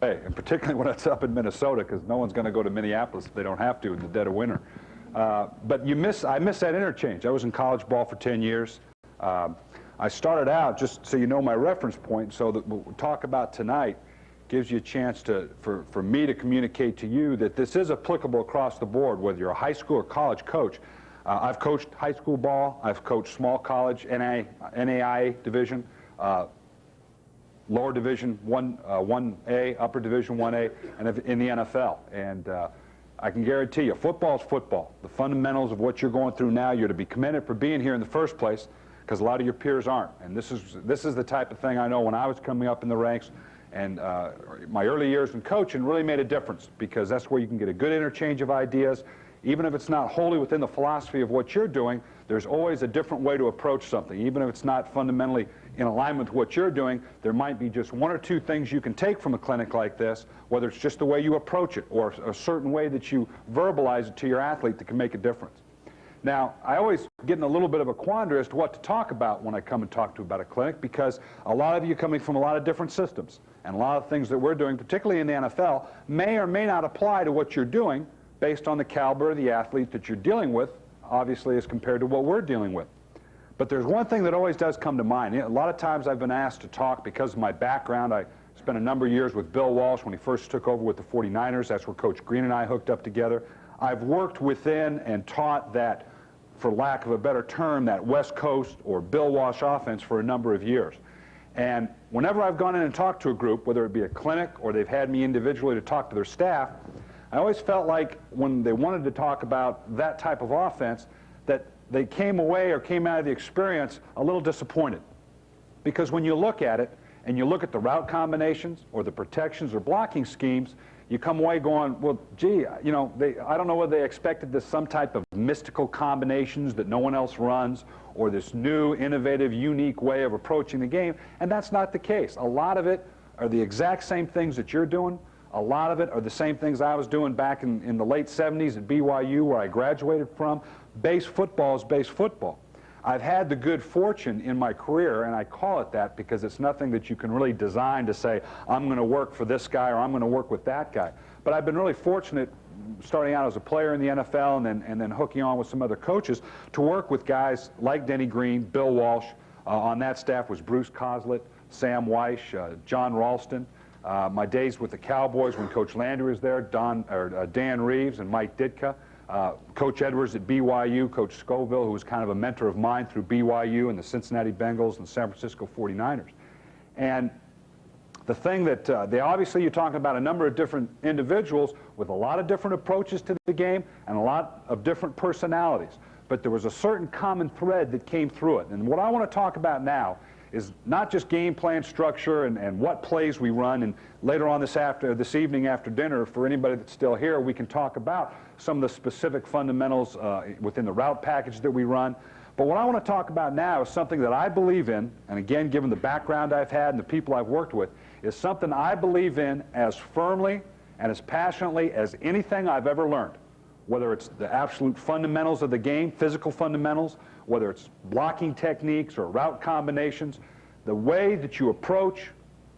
and particularly when it's up in Minnesota, because no one's going to go to Minneapolis if they don't have to in the dead of winter. But I miss that interchange. I was in college ball for 10 years. I started out, just so you know my reference point, so that what we'll talk about tonight gives you a chance for me to communicate to you that this is applicable across the board, whether you're a high school or college coach. I've coached high school ball, I've coached small college, NAIA division, lower division 1A, upper division 1A, and in the NFL. And I can guarantee you, football's football. The fundamentals of what you're going through now, you're to be commended for being here in the first place, because a lot of your peers aren't. And this is the type of thing I know when I was coming up in the ranks, and my early years in coaching really made a difference, because that's where you can get a good interchange of ideas. Even if it's not wholly within the philosophy of what you're doing, there's always a different way to approach something. Even if it's not fundamentally in alignment with what you're doing, there might be just one or two things you can take from a clinic like this, whether it's just the way you approach it or a certain way that you verbalize it to your athlete that can make a difference. Now, I always get in a little bit of a quandary as to what to talk about when I come and talk to you about a clinic, because a lot of you coming from a lot of different systems, and a lot of things that we're doing, particularly in the NFL, may or may not apply to what you're doing based on the caliber of the athlete that you're dealing with, obviously, as compared to what we're dealing with. But there's one thing that always does come to mind. A lot of times I've been asked to talk because of my background. I spent a number of years with Bill Walsh when he first took over with the 49ers. That's where Coach Green and I hooked up together. I've worked within and taught that, for lack of a better term, that West Coast or Bill Walsh offense for a number of years. And whenever I've gone in and talked to a group, whether it be a clinic or they've had me individually to talk to their staff, I always felt like when they wanted to talk about that type of offense, that they came away or came out of the experience a little disappointed. Because when you look at it, and you look at the route combinations or the protections or blocking schemes, you come away going, well, gee, you know, I don't know whether they expected this some type of mystical combinations that no one else runs, or this new, innovative, unique way of approaching the game, and that's not the case. A lot of it are the exact same things that you're doing. A lot of it are the same things I was doing back in the late 70s at BYU, where I graduated from. Base football is base football. I've had the good fortune in my career, and I call it that because it's nothing that you can really design to say, I'm going to work for this guy or I'm going to work with that guy. But I've been really fortunate, starting out as a player in the NFL and then hooking on with some other coaches, to work with guys like Denny Green, Bill Walsh. On that staff was Bruce Coslett, Sam Weish, John Ralston. My days with the Cowboys when Coach Landry was there, Dan Reeves and Mike Ditka. Coach Edwards at BYU, Coach Scoville, who was kind of a mentor of mine through BYU and the Cincinnati Bengals and San Francisco 49ers. And the thing that, obviously you're talking about a number of different individuals with a lot of different approaches to the game and a lot of different personalities. But there was a certain common thread that came through it. And what I want to talk about now is not just game plan structure and what plays we run, and later on this evening after dinner, for anybody that's still here, we can talk about some of the specific fundamentals within the route package that we run. But what I want to talk about now is something that I believe in, and again, given the background I've had and the people I've worked with, is something I believe in as firmly and as passionately as anything I've ever learned. Whether it's the absolute fundamentals of the game, physical fundamentals, whether it's blocking techniques or route combinations, the way that you approach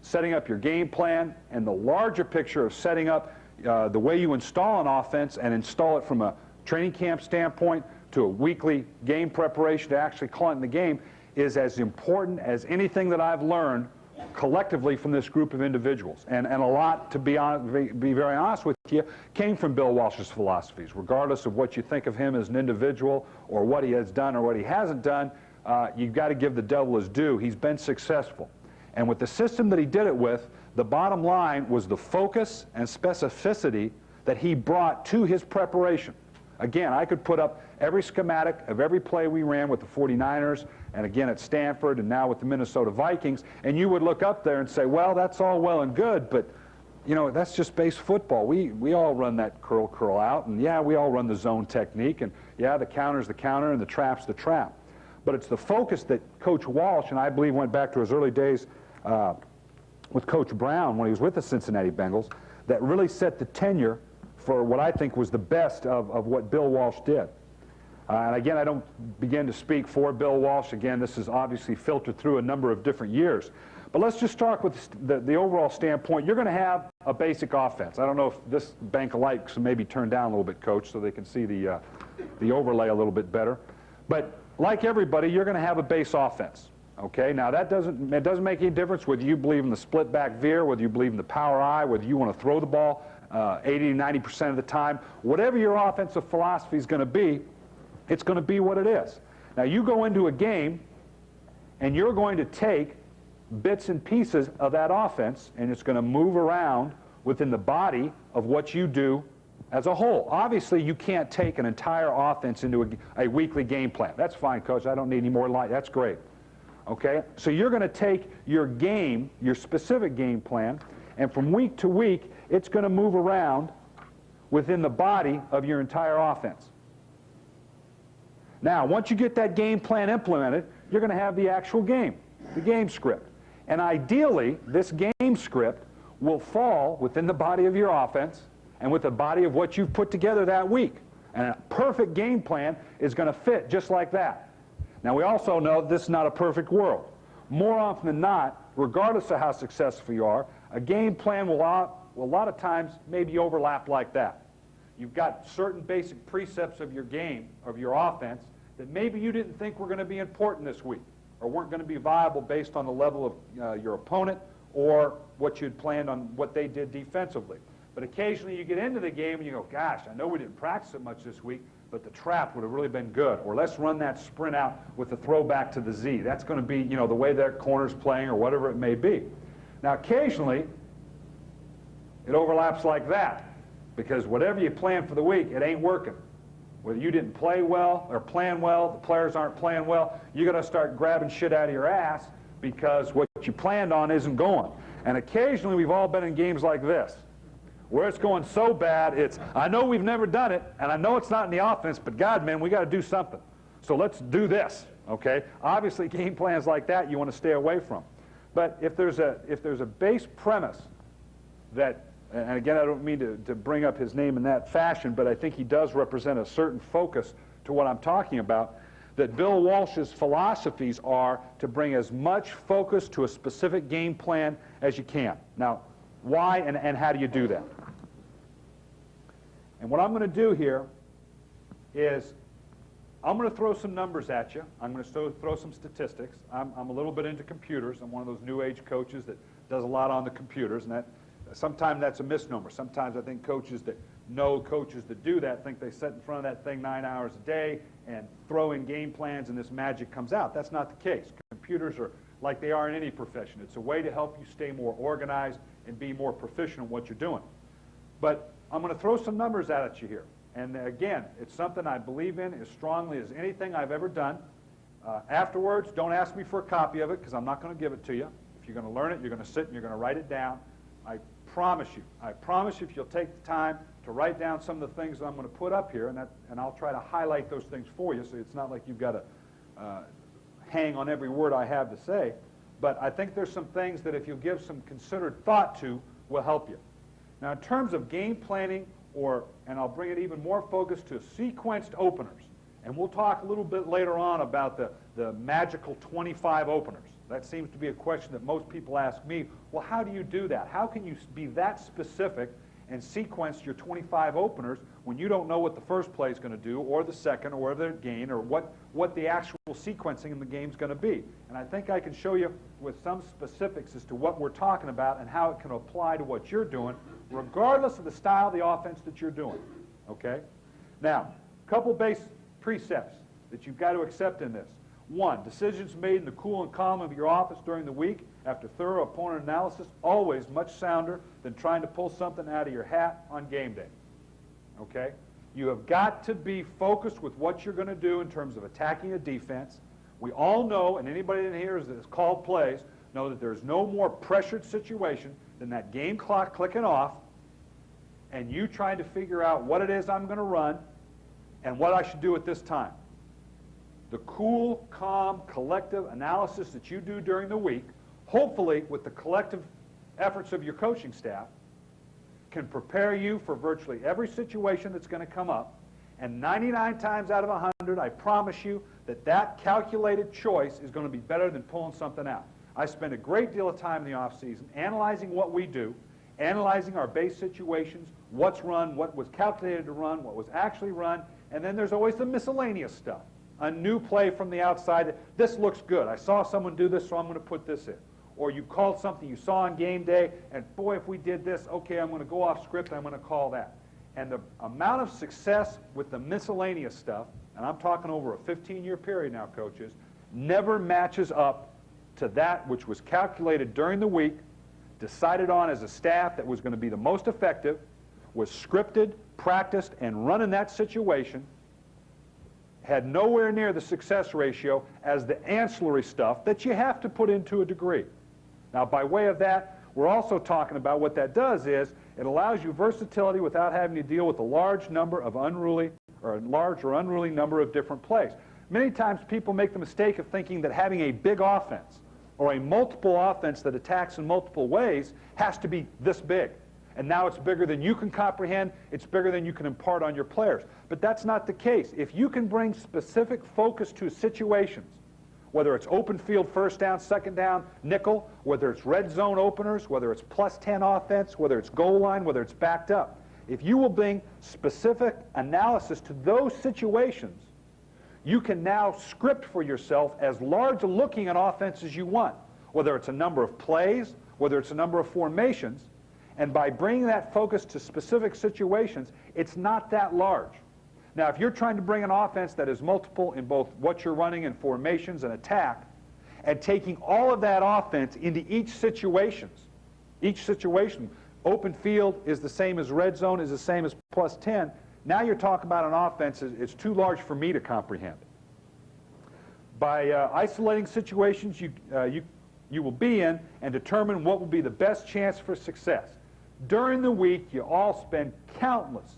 setting up your game plan and the larger picture of setting up the way you install an offense and install it from a training camp standpoint to a weekly game preparation to actually call it in the game is as important as anything that I've learned collectively from this group of individuals. And a lot, to be very honest with you, came from Bill Walsh's philosophies. Regardless of what you think of him as an individual or what he has done or what he hasn't done, you've got to give the devil his due. He's been successful. And with the system that he did it with, the bottom line was the focus and specificity that he brought to his preparation. Again, I could put up every schematic of every play we ran with the 49ers, and again at Stanford, and now with the Minnesota Vikings, and you would look up there and say, well, that's all well and good, but you know, that's just base football. We all run that curl out, and yeah, we all run the zone technique, and yeah, the counter's the counter and the trap's the trap. But it's the focus that Coach Walsh, and I believe went back to his early days with Coach Brown when he was with the Cincinnati Bengals, that really set the tenure for what I think was the best of what Bill Walsh did. And again, I don't begin to speak for Bill Walsh. Again, this is obviously filtered through a number of different years. But let's just start with the overall standpoint. You're going to have a basic offense. I don't know if this bank of light should maybe turn down a little bit, Coach, so they can see the overlay a little bit better. But like everybody, you're going to have a base offense. Okay, now it doesn't make any difference whether you believe in the split back veer, whether you believe in the power I, whether you want to throw the ball 80 to 90% of the time. Whatever your offensive philosophy is going to be, it's going to be what it is. Now you go into a game and you're going to take bits and pieces of that offense and it's going to move around within the body of what you do as a whole. Obviously, you can't take an entire offense into a weekly game plan. That's fine, Coach. I don't need any more light. That's great. Okay? So you're going to take your game, your specific game plan, and from week to week, it's going to move around within the body of your entire offense. Now, once you get that game plan implemented, you're going to have the actual game, the game script. And ideally, this game script will fall within the body of your offense and with the body of what you've put together that week. And a perfect game plan is going to fit just like that. Now, we also know this is not a perfect world. More often than not, regardless of how successful you are, a game plan will a lot of times maybe overlap like that. You've got certain basic precepts of your game, of your offense, that maybe you didn't think were going to be important this week or weren't going to be viable based on the level of your opponent or what you'd planned on what they did defensively. But occasionally you get into the game and you go, gosh, I know we didn't practice it much this week, but the trap would have really been good. Or let's run that sprint out with the throwback to the Z. That's going to be, the way their corner's playing or whatever it may be. Now, occasionally, it overlaps like that because whatever you plan for the week, it ain't working. Whether you didn't play well or plan well, the players aren't playing well, you got to start grabbing shit out of your ass because what you planned on isn't going. And occasionally, we've all been in games like this, where it's going so bad, I know we've never done it, and I know it's not in the offense, but God, man, we got to do something. So let's do this, okay? Obviously, game plans like that you want to stay away from. But if there's a base premise that, and again, I don't mean to bring up his name in that fashion, but I think he does represent a certain focus to what I'm talking about, that Bill Walsh's philosophies are to bring as much focus to a specific game plan as you can. Now, why and how do you do that? And what I'm going to do here is I'm going to throw some numbers at you. I'm going to throw some statistics. I'm a little bit into computers. I'm one of those new age coaches that does a lot on the computers, and sometimes that's a misnomer. Sometimes I think coaches that know coaches that do that think they sit in front of that thing 9 hours a day and throw in game plans and this magic comes out. That's not the case. Computers are like they are in any profession. It's a way to help you stay more organized and be more proficient in what you're doing. But I'm going to throw some numbers at you here. And again, it's something I believe in as strongly as anything I've ever done. Afterwards, don't ask me for a copy of it because I'm not going to give it to you. If you're going to learn it, you're going to sit and you're going to write it down. I promise you if you'll take the time to write down some of the things that I'm going to put up here, and I'll try to highlight those things for you so it's not like you've got to hang on every word I have to say. But I think there's some things that if you give some considered thought to will help you. Now, in terms of game planning, and I'll bring it even more focused to sequenced openers, and we'll talk a little bit later on about the magical 25 openers. That seems to be a question that most people ask me. Well, how do you do that? How can you be that specific and sequence your 25 openers when you don't know what the first play is going to do, or the second, or where they're gain, or what the actual sequencing in the game is going to be? And I think I can show you with some specifics as to what we're talking about and how it can apply to what you're doing, regardless of the style of the offense that you're doing. Okay? Now, a couple base precepts that you've got to accept in this. One, decisions made in the cool and calm of your office during the week after thorough opponent analysis, always much sounder than trying to pull something out of your hat on game day. Okay? You have got to be focused with what you're going to do in terms of attacking a defense. We all know, and anybody in here that has called plays, know that there's no more pressured situation than that game clock clicking off and you trying to figure out what it is I'm going to run and what I should do at this time. The cool, calm, collective analysis that you do during the week, hopefully with the collective efforts of your coaching staff, can prepare you for virtually every situation that's going to come up. And 99 times out of 100, I promise you that calculated choice is going to be better than pulling something out. I spend a great deal of time in the off season analyzing what we do analyzing our base situations, what's run, what was calculated to run, what was actually run, and then there's always the miscellaneous stuff. A new play from the outside. This looks good. I saw someone do this, so I'm going to put this in. Or you called something you saw on game day, and boy, if we did this, okay, I'm going to go off script, I'm going to call that. And the amount of success with the miscellaneous stuff, and I'm talking over a 15-year period now, coaches, never matches up to that which was calculated during the week, decided on as a staff that was going to be the most effective, was scripted, practiced, and run in that situation, had nowhere near the success ratio as the ancillary stuff that you have to put into a degree. Now, by way of that, we're also talking about what that does is it allows you versatility without having to deal with a large number of unruly number of different plays. Many times people make the mistake of thinking that having a big offense or a multiple offense that attacks in multiple ways has to be this big. And now it's bigger than you can comprehend, it's bigger than you can impart on your players. But that's not the case. If you can bring specific focus to situations, whether it's open field, first down, second down, nickel, whether it's red zone openers, whether it's +10 offense, whether it's goal line, whether it's backed up, if you will bring specific analysis to those situations, you can now script for yourself as large a looking an offense as you want, whether it's a number of plays, whether it's a number of formations, and by bringing that focus to specific situations, it's not that large. Now, if you're trying to bring an offense that is multiple in both what you're running in formations and attack, and taking all of that offense into each situation, open field is the same as red zone, is the same as +10, now you're talking about an offense it's too large for me to comprehend. By isolating situations you will be in and determine what will be the best chance for success. During the week, you all spend countless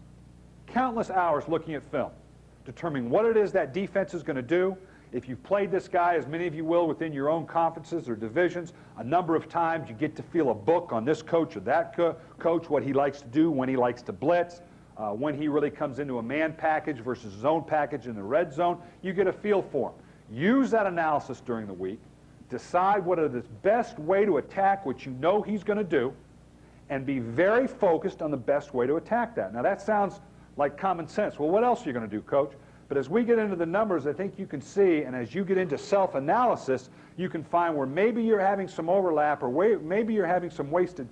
hours looking at film, determining what it is that defense is going to do. If you've played this guy, as many of you will, within your own conferences or divisions, a number of times you get to feel a book on this coach or that coach, what he likes to do, when he likes to blitz, when he really comes into a man package versus zone package in the red zone. You get a feel for him. Use that analysis during the week. Decide what is the best way to attack what you know he's going to do, and be very focused on the best way to attack that. Now, that sounds like common sense. Well, what else are you going to do, Coach? But as we get into the numbers, I think you can see, and as you get into self-analysis, you can find where maybe you're having some overlap or maybe you're having some wasted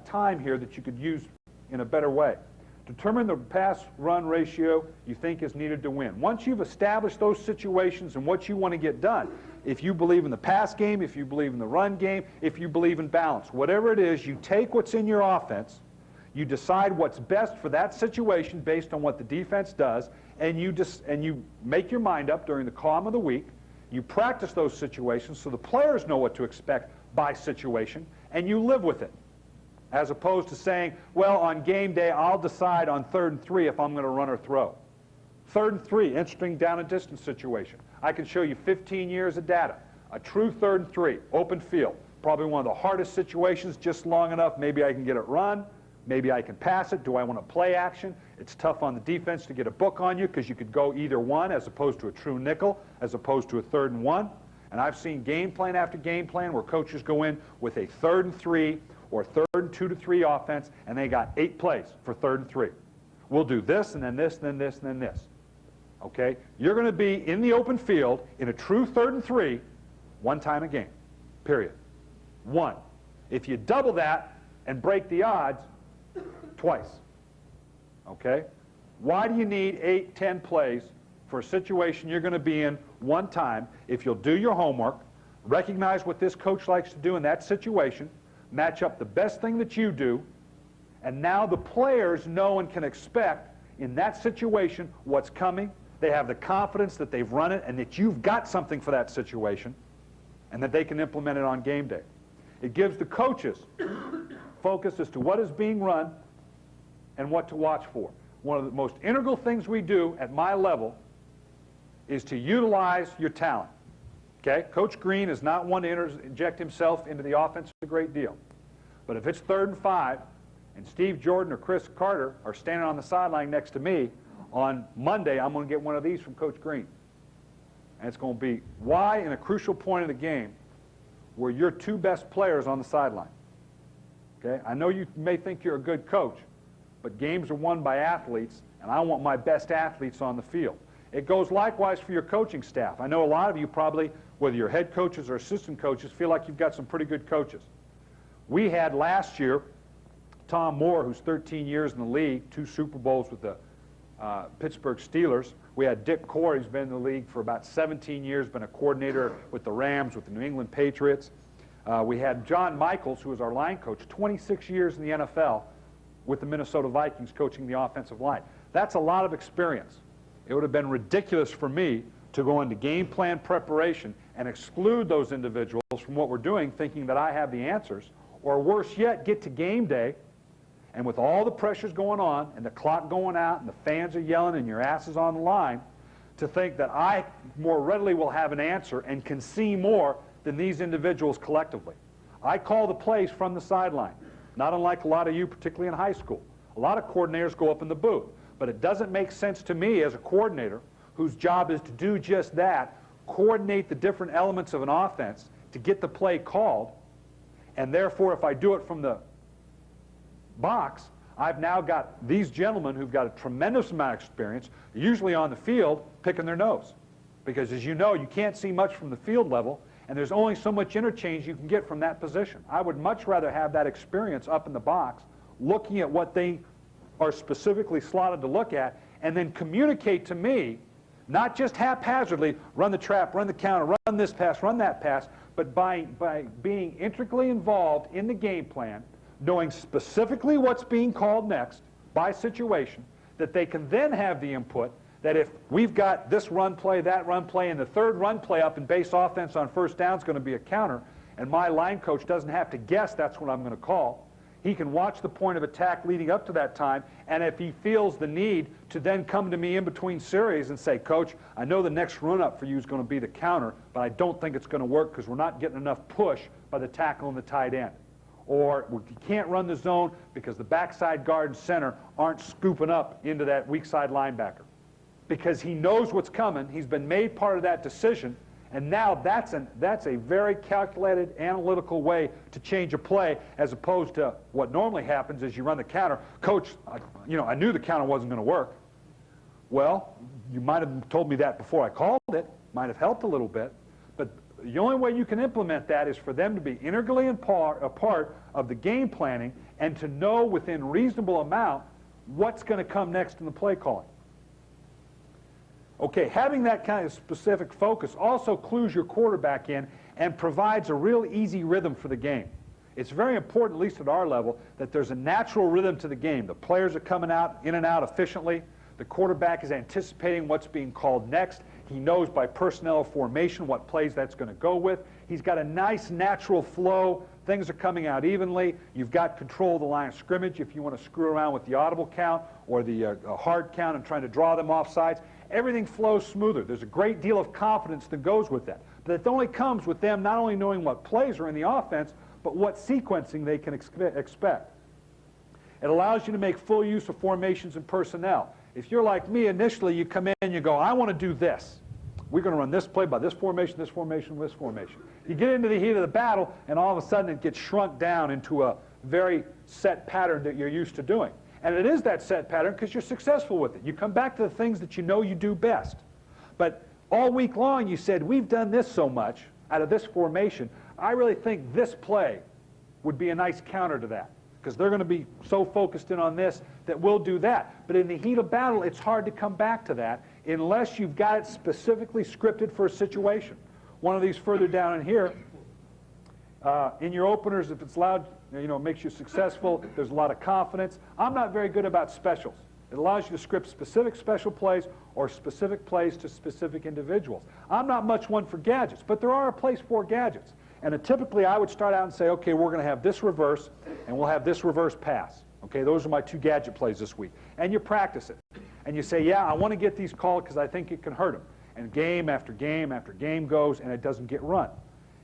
time here that you could use in a better way. Determine the pass-run ratio you think is needed to win. Once you've established those situations and what you want to get done, if you believe in the pass game, if you believe in the run game, if you believe in balance, whatever it is, you take what's in your offense, you decide what's best for that situation based on what the defense does, and you make your mind up during the calm of the week. You practice those situations so the players know what to expect by situation, and you live with it. As opposed to saying, well, on game day, I'll decide on 3rd and 3 if I'm going to run or throw. 3rd and 3, interesting down and distance situation. I can show you 15 years of data. A true 3rd and 3, open field. Probably one of the hardest situations, just long enough. Maybe I can get it run. Maybe I can pass it. Do I want to play action? It's tough on the defense to get a book on you because you could go either one as opposed to a true nickel, as opposed to a 3rd and 1. And I've seen game plan after game plan where coaches go in with a 3rd and 3 or 3rd and 2 to 3 offense, and they got 8 plays for 3rd and 3. We'll do this, and then this, and then this, and then this. Okay? You're going to be in the open field in a true 3rd and 3 one time a game, period. One. If you double that and break the odds, twice. Okay? Why do you need 8, 10 plays for a situation you're going to be in one time if you'll do your homework, recognize what this coach likes to do in that situation, match up the best thing that you do, and now the players know and can expect in that situation what's coming. They have the confidence that they've run it and that you've got something for that situation and that they can implement it on game day. It gives the coaches focus as to what is being run and what to watch for. One of the most integral things we do at my level is to utilize your talent. Okay? Coach Green is not one to inject himself into the offense a great deal. But if it's 3rd and 5, and Steve Jordan or Chris Carter are standing on the sideline next to me, on Monday I'm going to get one of these from Coach Green. And it's going to be why in a crucial point of the game were your 2 best players on the sideline. Okay? I know you may think you're a good coach, but games are won by athletes, and I want my best athletes on the field. It goes likewise for your coaching staff. I know a lot of you probably, whether you're head coaches or assistant coaches, feel like you've got some pretty good coaches. We had last year Tom Moore, who's 13 years in the league, 2 Super Bowls with the Pittsburgh Steelers. We had Dick Corey, who's been in the league for about 17 years, been a coordinator with the Rams, with the New England Patriots. We had John Michaels, who was our line coach, 26 years in the NFL with the Minnesota Vikings coaching the offensive line. That's a lot of experience. It would have been ridiculous for me to go into game plan preparation and exclude those individuals from what we're doing, thinking that I have the answers, or worse yet, get to game day, and with all the pressures going on, and the clock going out, and the fans are yelling, and your ass is on the line, to think that I more readily will have an answer and can see more than these individuals collectively. I call the plays from the sideline, not unlike a lot of you, particularly in high school. A lot of coordinators go up in the booth, but it doesn't make sense to me as a coordinator whose job is to do just that, coordinate the different elements of an offense to get the play called, and therefore if I do it from the box, I've now got these gentlemen who've got a tremendous amount of experience, usually on the field, picking their nose. Because as you know, you can't see much from the field level, and there's only so much interchange you can get from that position. I would much rather have that experience up in the box, looking at what they are specifically slotted to look at, and then communicate to me, not just haphazardly, run the trap, run the counter, run this pass, run that pass, but by being intricately involved in the game plan, knowing specifically what's being called next by situation, that they can then have the input that if we've got this run play, that run play, and the third run play up in base offense on first down is going to be a counter, and my line coach doesn't have to guess that's what I'm going to call. He can watch the point of attack leading up to that time, and if he feels the need to then come to me in between series and say, Coach, I know the next run-up for you is going to be the counter, but I don't think it's going to work because we're not getting enough push by the tackle and the tight end. Or we can't run the zone because the backside guard and center aren't scooping up into that weak side linebacker. Because he knows what's coming, he's been made part of that decision, and now that's a very calculated, analytical way to change a play, as opposed to what normally happens is you run the counter. Coach, I knew the counter wasn't going to work. Well, you might have told me that before I called it, might have helped a little bit, but the only way you can implement that is for them to be integrally a part of the game planning and to know within reasonable amount what's going to come next in the play calling. Okay, having that kind of specific focus also clues your quarterback in and provides a real easy rhythm for the game. It's very important, at least at our level, that there's a natural rhythm to the game. The players are coming out, in and out efficiently. The quarterback is anticipating what's being called next. He knows by personnel formation what plays that's going to go with. He's got a nice natural flow. Things are coming out evenly. You've got control of the line of scrimmage if you want to screw around with the audible count or the hard count and trying to draw them off sides. Everything flows smoother. There's a great deal of confidence that goes with that. But it only comes with them not only knowing what plays are in the offense, but what sequencing they can expect. It allows you to make full use of formations and personnel. If you're like me, initially you come in and you go, I want to do this. We're going to run this play by this formation, this formation, this formation. You get into the heat of the battle, and all of a sudden it gets shrunk down into a very set pattern that you're used to doing. And it is that set pattern because you're successful with it. You come back to the things that you know you do best. But all week long you said, we've done this so much out of this formation, I really think this play would be a nice counter to that. Because they're going to be so focused in on this that we'll do that. But in the heat of battle, it's hard to come back to that unless you've got it specifically scripted for a situation. One of these further down in here, in your openers, if it's loud, it makes you successful. There's a lot of confidence. I'm not very good about specials. It allows you to script specific special plays or specific plays to specific individuals. I'm not much one for gadgets, but there are a place for gadgets. And typically I would start out and say, okay, we're going to have this reverse, and we'll have this reverse pass. Okay, those are my 2 gadget plays this week. And you practice it. And you say, yeah, I want to get these called because I think it can hurt them. And game after game after game goes, and it doesn't get run.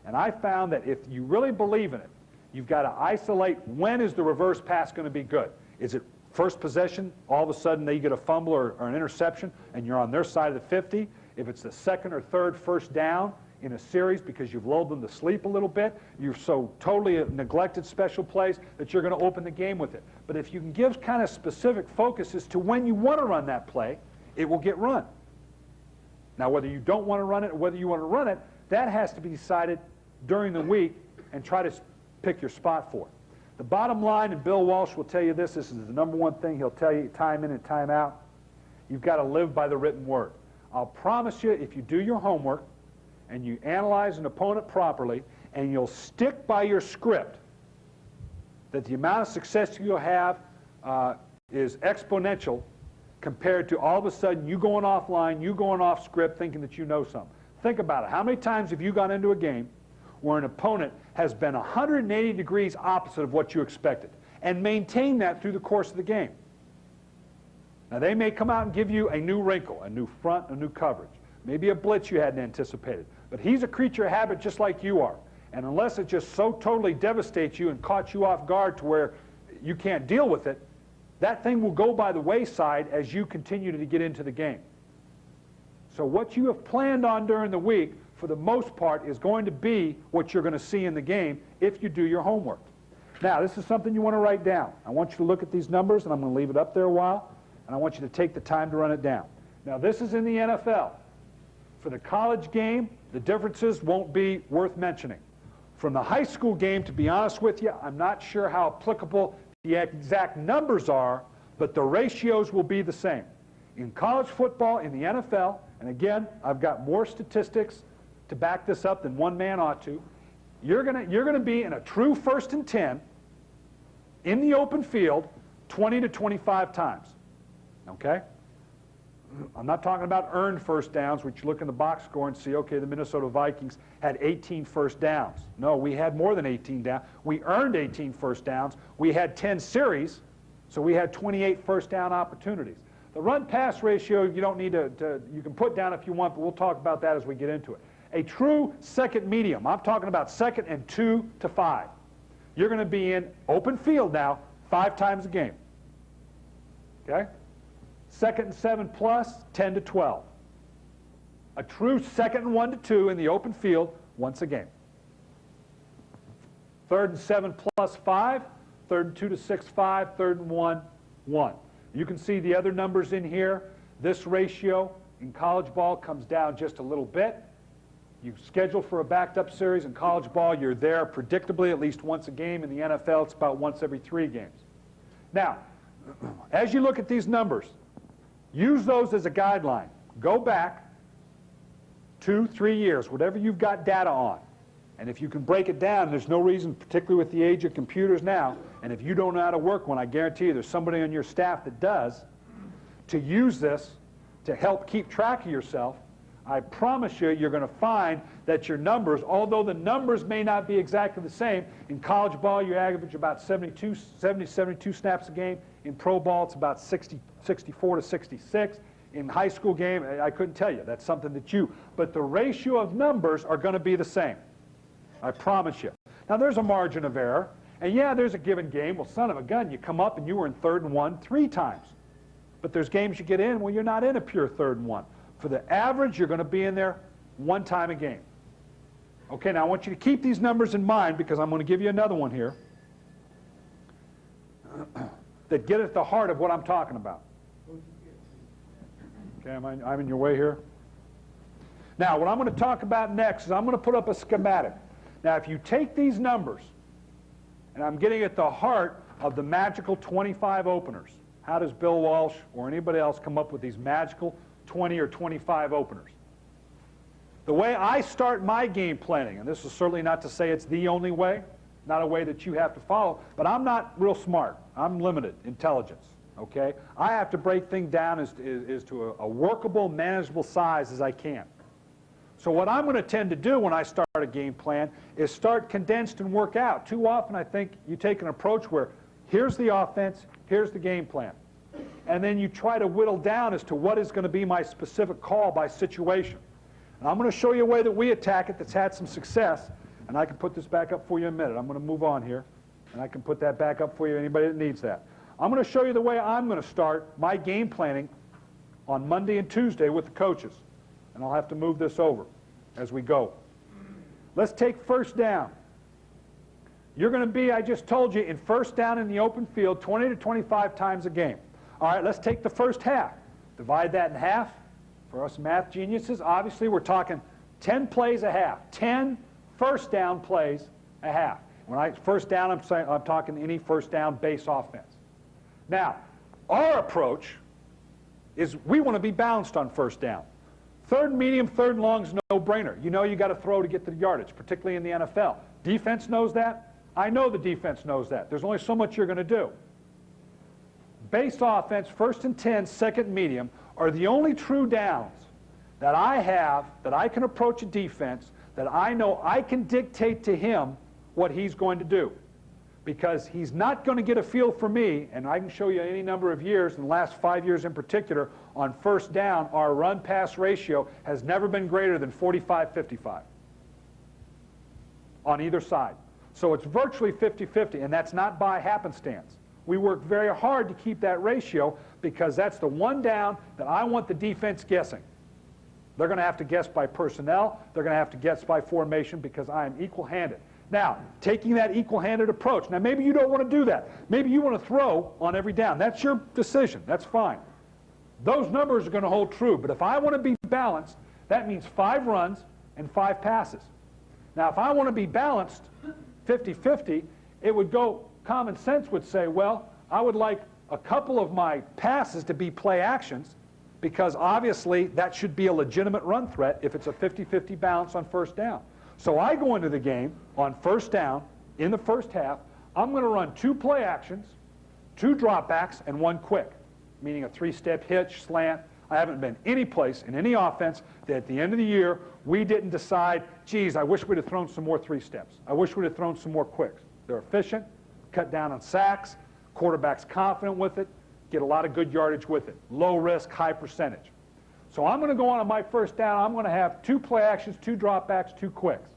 And I found that if you really believe in it, you've got to isolate when is the reverse pass going to be good. Is it first possession, all of a sudden they get a fumble or an interception, and you're on their side of the 50? If it's the second or third first down, in a series because you've lulled them to sleep a little bit. You've so totally neglected special plays that you're going to open the game with it. But if you can give kind of specific focus as to when you want to run that play, it will get run. Now, whether you don't want to run it or whether you want to run it, that has to be decided during the week and try to pick your spot for it. The bottom line, and Bill Walsh will tell you this is the number one thing he'll tell you time in and time out, you've got to live by the written word. I'll promise you, if you do your homework and you analyze an opponent properly and you'll stick by your script, that the amount of success you'll have is exponential compared to all of a sudden you going offline, you going off script thinking that you know something. Think about it. How many times have you gone into a game where an opponent has been 180 degrees opposite of what you expected and maintained that through the course of the game? Now, they may come out and give you a new wrinkle, a new front, a new coverage, maybe a blitz you hadn't anticipated. But he's a creature of habit just like you are. And unless it just so totally devastates you and caught you off guard to where you can't deal with it, that thing will go by the wayside as you continue to get into the game. So what you have planned on during the week, for the most part, is going to be what you're going to see in the game if you do your homework. Now, this is something you want to write down. I want you to look at these numbers, and I'm going to leave it up there a while. And I want you to take the time to run it down. Now, this is in the NFL. For the college game, the differences won't be worth mentioning. From the high school game, to be honest with you, I'm not sure how applicable the exact numbers are, but the ratios will be the same. In college football, in the NFL, and again, I've got more statistics to back this up than one man ought to, you're gonna be in a true 1st and 10 in the open field 20 to 25 times. Okay? I'm not talking about earned first downs, which you look in the box score and see, okay, the Minnesota Vikings had 18 first downs. No, we had more than 18 downs. We earned 18 first downs. We had 10 series, so we had 28 first down opportunities. The run-pass ratio, you don't need to, you can put down if you want, but we'll talk about that as we get into it. A true second medium, I'm talking about 2nd and 2 to 5. You're going to be in open field now 5 times a game. Okay? 2nd and 7 plus, 10 to 12. A true 2nd and 1 to 2 in the open field once a game. 3rd and 7 plus 5, 3rd and 2 to 6, 5, 3rd and 1, 1. You can see the other numbers in here. This ratio in college ball comes down just a little bit. You schedule for a backed up series in college ball, you're there predictably at least once a game. In the NFL, it's about once every 3 games. Now, as you look at these numbers, use those as a guideline. Go back 2, 3 years, whatever you've got data on. And if you can break it down, there's no reason, particularly with the age of computers now, and if you don't know how to work one, I guarantee you there's somebody on your staff that does, to use this to help keep track of yourself. I promise you, you're going to find that your numbers, although the numbers may not be exactly the same, in college ball you average about 72 snaps a game. In pro ball, it's about 64 to 66. In high school game, I couldn't tell you. That's something that but the ratio of numbers are going to be the same. I promise you. Now, there's a margin of error. And yeah, there's a given game. Well, son of a gun, you come up and you were in 3rd and 1 3 times. But there's games you get in where you're not in a pure 3rd and 1. For the average, you're going to be in there 1 time a game. Okay, now I want you to keep these numbers in mind because I'm going to give you another one here that get at the heart of what I'm talking about. Okay, I'm in your way here. Now, what I'm going to talk about next is I'm going to put up a schematic. Now, if you take these numbers, and I'm getting at the heart of the magical 25 openers. How does Bill Walsh or anybody else come up with these magical 20 or 25 openers? The way I start my game planning, and this is certainly not to say it's the only way, not a way that you have to follow, but I'm not real smart. I'm limited intelligence, okay? I have to break things down as to a workable, manageable size as I can. So what I'm going to tend to do when I start a game plan is start condensed and work out. Too often I think you take an approach where here's the offense, here's the game plan. And then you try to whittle down as to what is going to be my specific call by situation. And I'm going to show you a way that we attack it that's had some success. And I can put this back up for you in a minute. I'm going to move on here. And I can put that back up for you, anybody that needs that. I'm going to show you the way I'm going to start my game planning on Monday and Tuesday with the coaches. And I'll have to move this over as we go. Let's take first down. You're going to be, I just told you, in first down in the open field 20 to 25 times a game. All right, let's take the first half. Divide that in half. For us math geniuses, obviously we're talking 10 plays a half. 10 first down plays a half. When I first down, I'm talking any first down base offense. Now, our approach is we want to be balanced on first down. Third and medium, third and long is no-brainer. You know you got to throw to get the yardage, particularly in the NFL. Defense knows that. I know the defense knows that. There's only so much you're going to do. Base offense, first and 10, second and medium, are the only true downs that I have, that I can approach a defense, that I know I can dictate to him what he's going to do. Because he's not going to get a feel for me, and I can show you any number of years, in the last 5 years in particular, on first down, our run-pass ratio has never been greater than 45-55 on either side. So it's virtually 50-50, and that's not by happenstance. We work very hard to keep that ratio because that's the one down that I want the defense guessing. They're going to have to guess by personnel. They're going to have to guess by formation because I am equal-handed. Now, taking that equal-handed approach. Now, maybe you don't want to do that. Maybe you want to throw on every down. That's your decision. That's fine. Those numbers are going to hold true. But if I want to be balanced, that means 5 runs and 5 passes. Now, if I want to be balanced 50-50, it would go, common sense would say, well, I would like a couple of my passes to be play actions because obviously that should be a legitimate run threat if it's a 50-50 balance on first down. So I go into the game on first down in the first half. I'm going to run 2 play actions, 2 dropbacks, and 1 quick, meaning a 3-step hitch, slant. I haven't been any place in any offense that at the end of the year we didn't decide, geez, I wish we'd have thrown some more 3-steps. I wish we'd have thrown some more quicks. They're efficient, cut down on sacks, quarterback's confident with it, get a lot of good yardage with it. Low risk, high percentage. So I'm going to go on my first down. I'm going to have 2 play actions, 2 dropbacks, 2 quicks.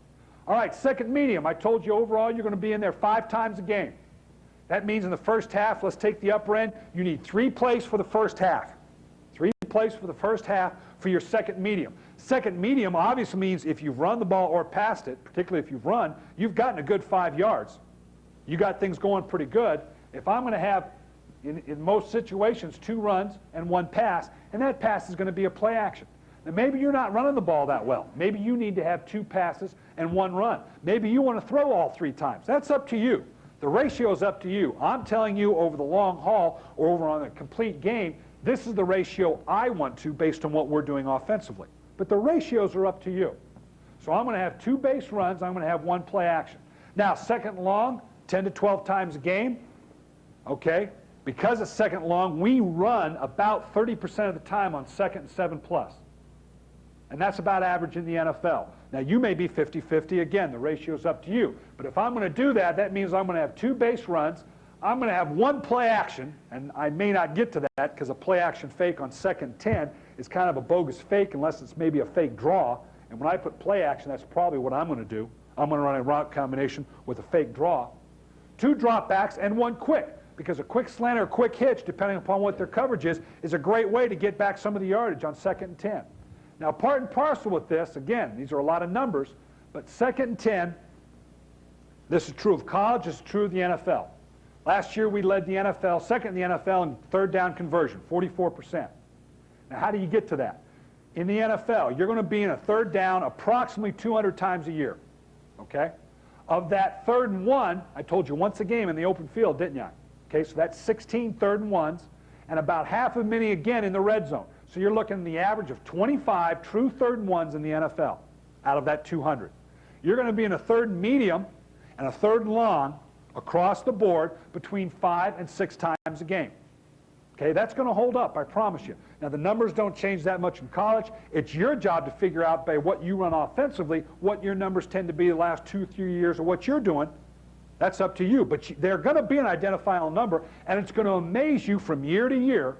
All right, second medium. I told you overall you're going to be in there 5 times a game. That means in the first half, let's take the upper end, you need 3 plays for the first half. 3 plays for the first half for your second medium. Second medium obviously means if you've run the ball or passed it, particularly if you've run, you've gotten a good 5 yards. You got things going pretty good. If I'm going to have, in most situations, 2 runs and 1 pass, and that pass is going to be a play action. Now maybe you're not running the ball that well. Maybe you need to have 2 passes and 1 run. Maybe you want to throw all 3 times. That's up to you. The ratio is up to you. I'm telling you over the long haul or over on a complete game, this is the ratio I want to based on what we're doing offensively. But the ratios are up to you. So I'm going to have 2 base runs. I'm going to have 1 play action. Now, second long, 10 to 12 times a game. Okay? Because it's second long, we run about 30% of the time on second and 7+. And that's about average in the NFL. Now, you may be 50-50. Again, the ratio's up to you. But if I'm going to do that, that means I'm going to have 2 base runs. I'm going to have 1 play action, and I may not get to that because a play action fake on second 10 is kind of a bogus fake unless it's maybe a fake draw. And when I put play action, that's probably what I'm going to do. I'm going to run a route combination with a fake draw. 2 dropbacks and 1 quick, because a quick slant or a quick hitch, depending upon what their coverage is a great way to get back some of the yardage on second and 10. Now, part and parcel with this, again, these are a lot of numbers, but second and 10, this is true of college, this is true of the NFL. Last year, we led the NFL, second in the NFL in third down conversion, 44%. Now, how do you get to that? In the NFL, you're going to be in a third down approximately 200 times a year, okay? Of that 3rd and 1, I told you once a game in the open field, didn't I? Okay, so that's 16 3rd and 1s, and about half as many again in the red zone. So you're looking at the average of 25 true 3rd and 1s in the NFL out of that 200. You're going to be in a 3rd and medium and a 3rd and long across the board between 5 and 6 times a game. Okay, that's going to hold up, I promise you. Now, the numbers don't change that much in college. It's your job to figure out by what you run offensively, what your numbers tend to be the last 2-3 years of what you're doing. That's up to you. But they're going to be an identifiable number, and it's going to amaze you from year to year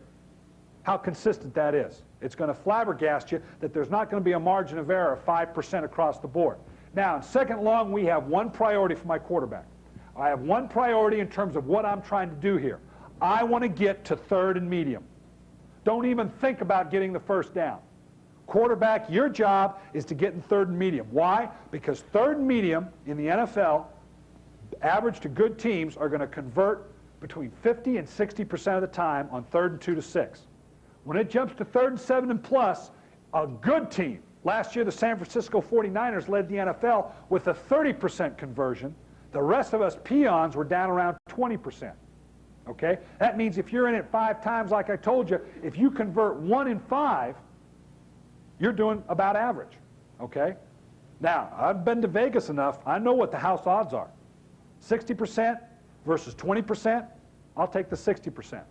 how consistent that is. It's going to flabbergast you that there's not going to be a margin of error of 5% across the board. Now, in second long, we have 1 priority for my quarterback. I have 1 priority in terms of what I'm trying to do here. I want to get to 3rd and medium. Don't even think about getting the first down. Quarterback, your job is to get in third and medium. Why? Because third and medium in the NFL, average to good teams, are going to convert between 50 and 60% of the time on 3rd and 2 to 6. When it jumps to 3rd and 7 and plus, a good team, last year the San Francisco 49ers led the NFL with a 30% conversion. The rest of us peons were down around 20%. Okay? That means if you're in it 5 times, like I told you, if you convert 1 in 5, you're doing about average. Okay? Now, I've been to Vegas enough. I know what the house odds are. 60% versus 20%, I'll take the 60%.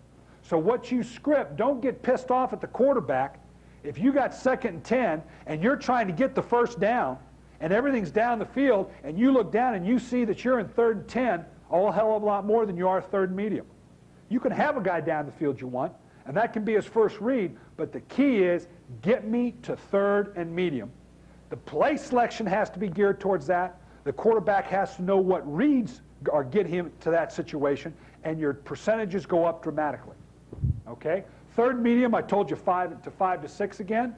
So what you script, don't get pissed off at the quarterback. If you got 2nd and 10 and you're trying to get the first down and everything's down the field and you look down and you see that you're in 3rd and 10, a whole hell of a lot more than you are 3rd and medium. You can have a guy down the field you want, and that can be his first read, but the key is get me to 3rd and medium. The play selection has to be geared towards that. The quarterback has to know what reads or get him to that situation, and your percentages go up dramatically. Okay? 3rd medium, I told you 5 to 6 again.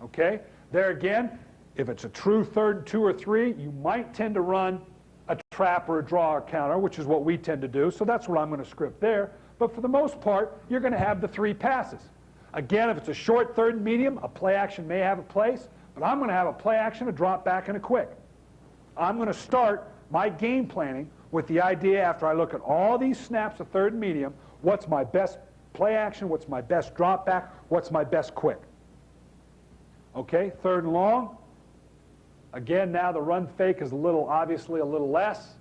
Okay? There again, if it's a true 3rd and 2 or 3, you might tend to run a trap or a draw or counter, which is what we tend to do, so that's what I'm going to script there. But for the most part, you're going to have the 3 passes. Again, if it's a short 3rd and medium, a play action may have a place, but I'm going to have a play action, a drop back, and a quick. I'm going to start my game planning with the idea, after I look at all these snaps of 3rd and medium, what's my best play action, what's my best drop back, what's my best quick. Okay, 3rd and long. Again, now the run fake is obviously a little less.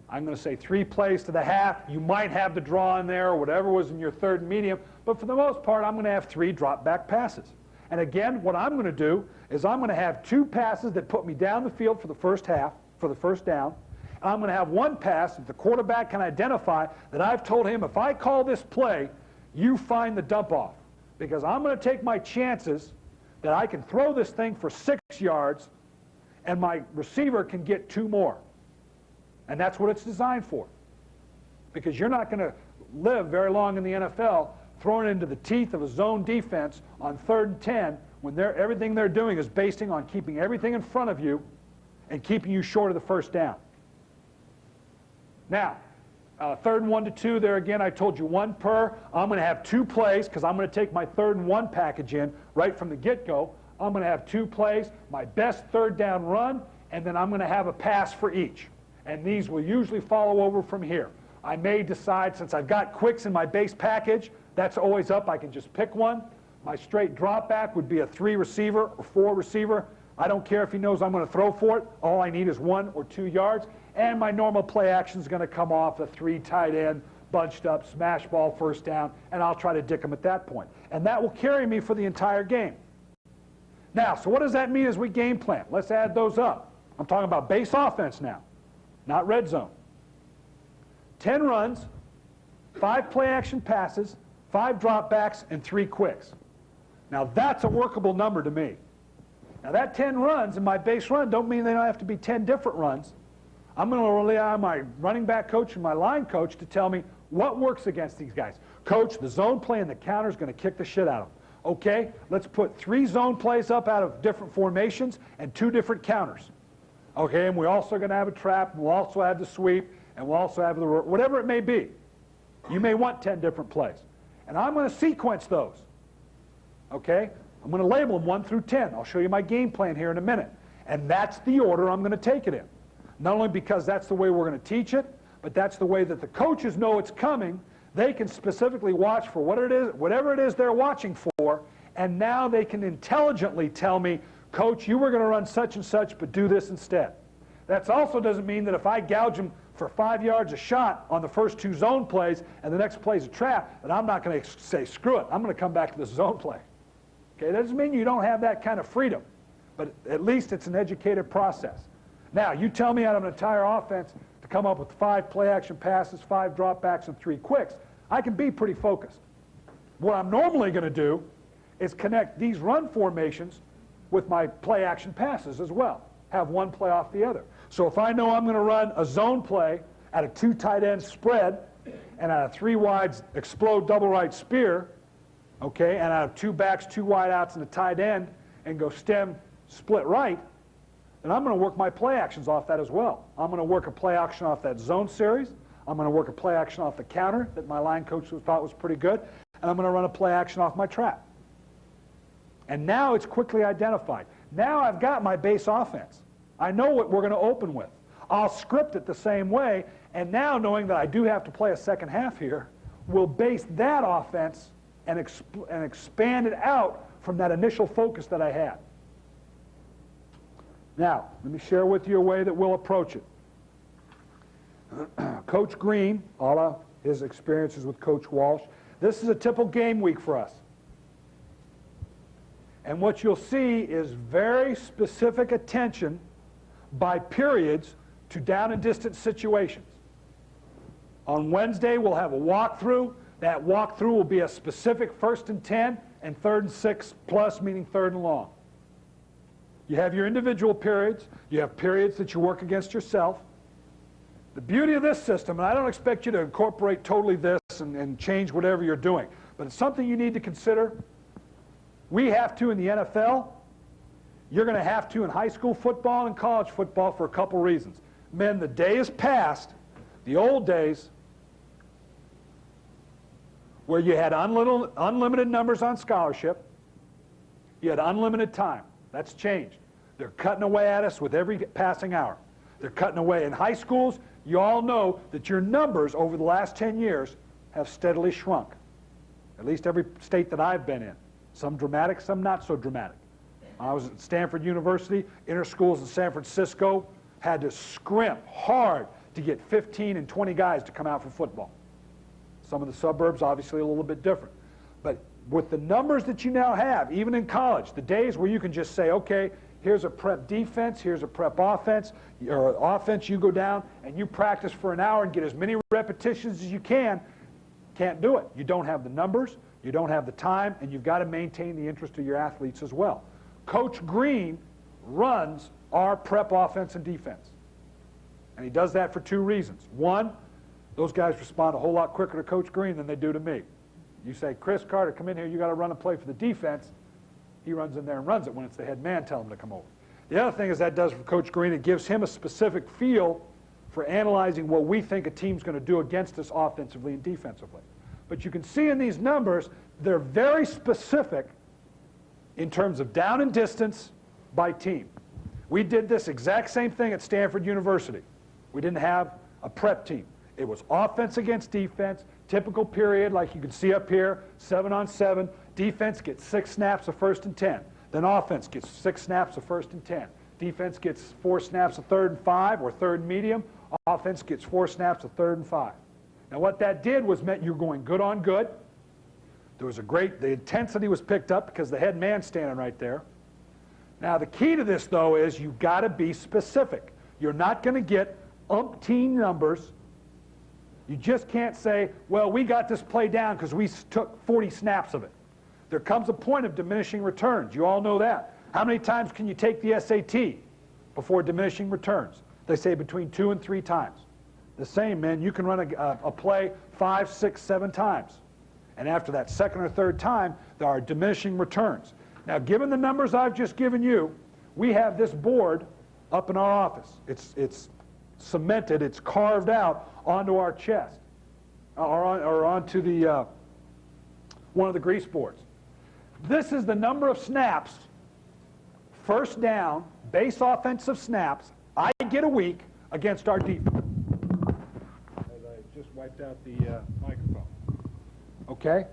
I'm going to say 3 plays to the half. You might have the draw in there or whatever was in your 3rd and medium, but for the most part, I'm going to have 3 drop back passes. And again, what I'm going to do is I'm going to have 2 passes that put me down the field for the first half, for the first down. And I'm going to have 1 pass that the quarterback can identify that I've told him, if I call this play, you find the dump off. Because I'm going to take my chances that I can throw this thing for 6 yards and my receiver can get 2 more. And that's what it's designed for. Because you're not going to live very long in the NFL throwing into the teeth of a zone defense on 3rd and 10 when everything they're doing is basing on keeping everything in front of you and keeping you short of the first down. Now, 3rd and 1 to 2, there again, I told you 1 per. I'm going to have 2 plays because I'm going to take my 3rd and 1 package in right from the get-go. I'm going to have 2 plays, my best 3rd down run, and then I'm going to have a pass for each. And these will usually follow over from here. I may decide, since I've got quicks in my base package, that's always up, I can just pick one. My straight drop back would be a 3 receiver or 4 receiver. I don't care if he knows I'm going to throw for it. All I need is 1 or 2 yards. And my normal play action is going to come off a 3 tight end, bunched up, smash ball, first down, and I'll try to dick him at that point. And that will carry me for the entire game. Now, so what does that mean as we game plan? Let's add those up. I'm talking about base offense now, not red zone. 10 runs, 5 play action passes, 5 dropbacks, and 3 quicks. Now that's a workable number to me. Now that 10 runs in my base run don't mean they don't have to be 10 different runs. I'm going to rely on my running back coach and my line coach to tell me what works against these guys. Coach, the zone play and the counter is going to kick the shit out of them. Okay, let's put 3 zone plays up out of different formations and 2 different counters. Okay, and we're also going to have a trap, and we'll also have the sweep, and we'll also have the, whatever it may be. You may want 10 different plays. And I'm going to sequence those. Okay, I'm going to label them 1 through 10. I'll show you my game plan here in a minute. And that's the order I'm going to take it in. Not only because that's the way we're going to teach it, but that's the way that the coaches know it's coming. They can specifically watch for whatever it is they're watching for, and now they can intelligently tell me, Coach, you were going to run such and such, but do this instead. That also doesn't mean that if I gouge them for 5 yards a shot on the first 2 zone plays and the next play is a trap, that I'm not going to say, screw it, I'm going to come back to this zone play. Okay, that doesn't mean you don't have that kind of freedom, but at least it's an educated process. Now, you tell me out of an entire offense to come up with 5 play-action passes, 5 dropbacks, and 3 quicks, I can be pretty focused. What I'm normally going to do is connect these run formations with my play-action passes as well. Have one play off the other. So if I know I'm going to run a zone play at a 2 tight end spread and at a 3 wides explode double right spear, okay, and I have 2 backs, 2 wideouts, and a tight end, and go stem, split right, then I'm going to work my play actions off that as well. I'm going to work a play action off that zone series. I'm going to work a play action off the counter that my line coach thought was pretty good, and I'm going to run a play action off my trap. And now it's quickly identified. Now I've got my base offense. I know what we're going to open with. I'll script it the same way, and now knowing that I do have to play a second half here, we'll base that offense and expand it out from that initial focus that I had. Now, let me share with you a way that we'll approach it. Coach Green, all of his experiences with Coach Walsh, this is a typical game week for us. And what you'll see is very specific attention by periods to down and distance situations. On Wednesday, we'll have a walkthrough. That walkthrough will be a specific 1st and 10 and 3rd and 6 plus, meaning 3rd and long. You have your individual periods. You have periods that you work against yourself. The beauty of this system, and I don't expect you to incorporate totally this and change whatever you're doing, but it's something you need to consider. We have to in the NFL. You're going to have to in high school football and college football for a couple reasons. Men, the day is past, the old days, where you had unlimited numbers on scholarship. You had unlimited time. That's changed. They're cutting away at us with every passing hour. They're cutting away. In high schools, you all know that your numbers over the last 10 years have steadily shrunk. At least every state that I've been in. Some dramatic, some not so dramatic. I was at Stanford University. Inter schools in San Francisco had to scrimp hard to get 15 and 20 guys to come out for football. Some of the suburbs, obviously, a little bit different. But with the numbers that you now have, even in college, the days where you can just say, okay, here's a prep defense, here's a prep offense, or offense, you go down and you practice for an hour and get as many repetitions as you can, can't do it. You don't have the numbers, you don't have the time, and you've got to maintain the interest of your athletes as well. Coach Green runs our prep offense and defense. And he does that for 2 reasons. One, those guys respond a whole lot quicker to Coach Green than they do to me. You say, Chris Carter, come in here, you got to run a play for the defense. He runs in there and runs it when it's the head man telling him to come over. The other thing is that does for Coach Green, it gives him a specific feel for analyzing what we think a team's going to do against us offensively and defensively. But you can see in these numbers, they're very specific in terms of down and distance by team. We did this exact same thing at Stanford University. We didn't have a prep team. It was offense against defense, typical period like you can see up here, 7-on-7. Defense gets 6 snaps of 1st and 10. Then offense gets 6 snaps of 1st and 10. Defense gets 4 snaps of 3rd and 5 or 3rd and medium. Offense gets 4 snaps of 3rd and 5. Now what that did was meant you're going good on good. There was the intensity was picked up because the head man's standing right there. Now the key to this though is you've got to be specific. You're not going to get umpteen numbers. You just can't say, well, we got this play down because we took 40 snaps of it. There comes a point of diminishing returns. You all know that. How many times can you take the SAT before diminishing returns? They say between 2 and 3 times. The same, man, you can run a play 5, 6, 7 times. And after that 2nd or 3rd time, there are diminishing returns. Now, given the numbers I've just given you, we have this board up in our office. It's cemented, it's carved out onto our chest, or onto the one of the grease boards. This is the number of snaps, 1st down, base offensive snaps, I get a week against our defense. As I just wiped out the microphone. Okay?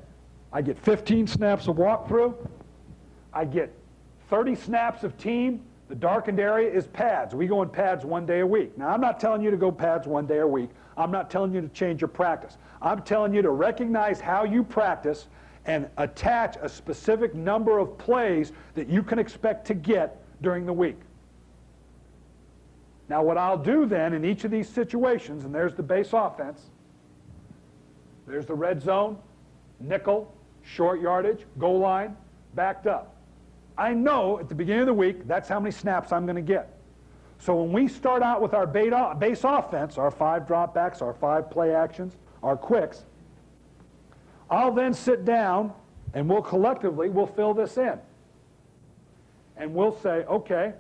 I get 15 snaps of walkthrough. I get 30 snaps of team. The darkened area is pads. We go in pads 1 day a week. Now, I'm not telling you to go pads 1 day a week. I'm not telling you to change your practice. I'm telling you to recognize how you practice and attach a specific number of plays that you can expect to get during the week. Now, what I'll do then in each of these situations, and there's the base offense, there's the red zone, nickel, short yardage, goal line, backed up. I know at the beginning of the week, that's how many snaps I'm going to get. So when we start out with our base offense, our 5 dropbacks, our 5 play actions, our quicks, I'll then sit down And we'll fill this in. And we'll say, okay,